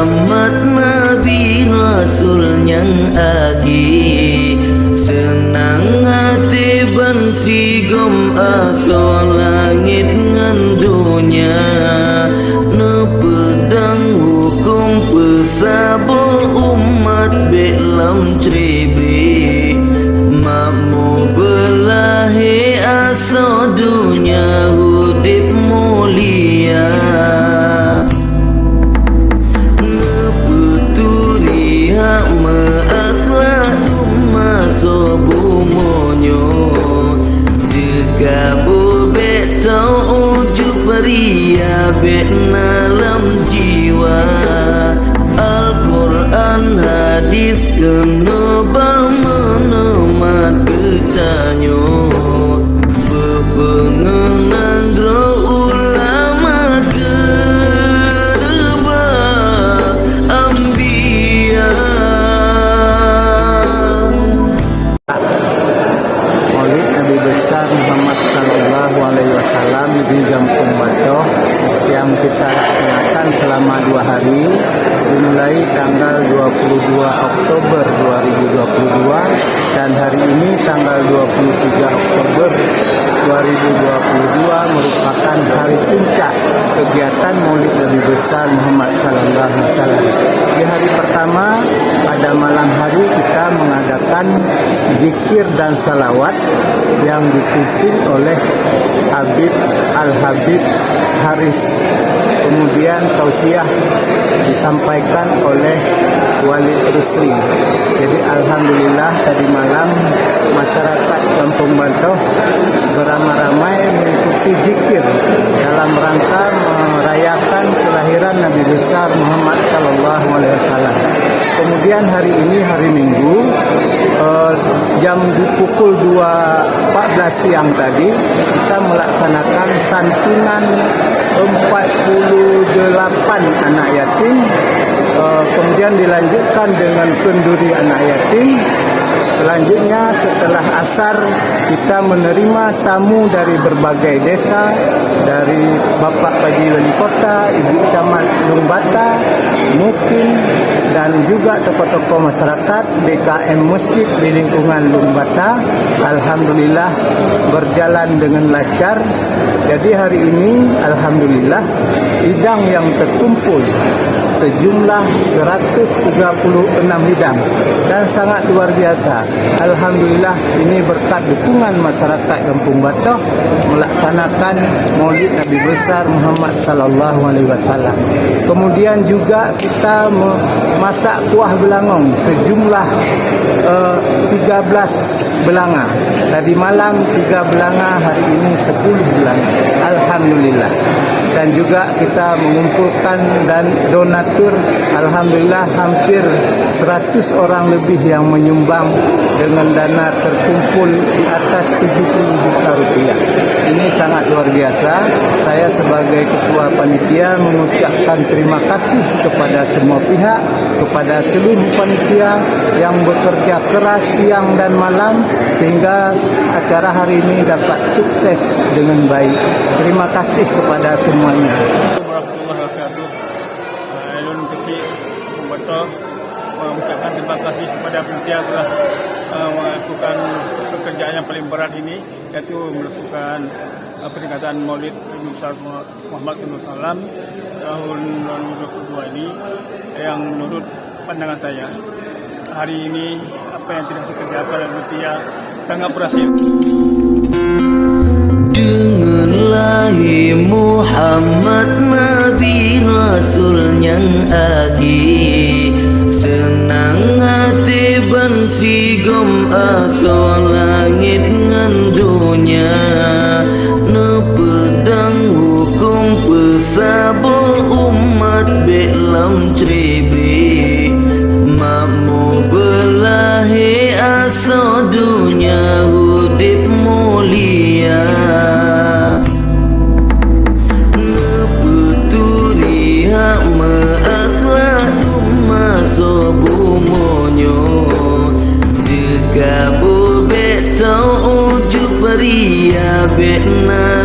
Muhammad Nabi Rasul yang akhir. Senang hati ban sigom aso langit ngan dunia. Ne pedang hukum pesabo umat belam tribri. Makmu belahi aso dunia hudip mulia. Benalam jiwa Al-Quran hadis kenapa menemat ketanyo bepengenang gro ulama kerba ambia. Maulid Nabi besar Muhammad sallallahu alaihi wasallam di Kampung Batoh yang kita laksanakan selama 2 hari, dimulai tanggal 22 Oktober 2022 dan hari ini tanggal 23 Oktober 2022 merupakan hari puncak kegiatan Maulid Nabi besar Muhammad sallallahu alaihi wasallam. Di hari pertama pada malam hari kita mengadakan zikir dan salawat yang dipimpin oleh Habib Al-Habib Haris. Kemudian tausiah disampaikan oleh Walid Rusli. Jadi alhamdulillah tadi malam masyarakat Kampung Batoh beramai-ramai mengikuti zikir dalam rangka merayakan kelahiran Nabi besar Muhammad sallallahu alaihi wasallam. Kemudian hari ini hari Minggu jam pukul 2.14 siang tadi kita melaksanakan santunan 48 anak yatim, kemudian dilanjutkan dengan kenduri anak yatim. Selanjutnya setelah asar kita menerima tamu dari berbagai desa, dari Bapak Haji Wali Kota, Ibu Camat Lungbata, Mukim dan juga tokoh-tokoh masyarakat DKM Masjid di lingkungan Lungbata. Alhamdulillah berjalan dengan lancar. Jadi hari ini alhamdulillah hidang yang terkumpul sejumlah 136 hidang dan sangat luar biasa. Alhamdulillah ini berkat dukungan masyarakat Kampung Batoh melaksanakan Maulid Nabi besar Muhammad sallallahu alaihi wasallam. Kemudian juga kita memasak kuah belangong sejumlah 13 belanga. Tadi malam 3 belanga, hari ini 10 belanga. Alhamdulillah. Dan juga kita mengumpulkan dan donatur, alhamdulillah hampir 100 orang lebih yang menyumbang dengan dana terkumpul di atas 70 juta rupiah. Ini sangat luar biasa. Saya sebagai ketua panitia mengucapkan terima kasih kepada semua pihak, kepada seluruh panitia yang bekerja keras siang dan malam sehingga acara hari ini dapat sukses dengan baik. Terima kasih kepada semuanya. Warahmatullahi wabarakatuh. Elun kecil Kampung Batoh mengucapkan terima kasih kepada panitia telah melakukan pekerjaan yang paling berat ini, yaitu melakukan peringatan Maulid Nabi besar Muhammad SAW tahun 2022 ini, yang menurut pandangan saya hari ini apa yang tidak dikerjakan oleh panitia sangat berhasil. Denganlah Muhammad Nabi Rasul yang akhir. Senang hati ban sigom aso langit ngan dunia. Ne pedang hukum pesabo umat belam tribri. Makmu belahi aso dunia hudip mulia. Gabo betau ujuk beria betna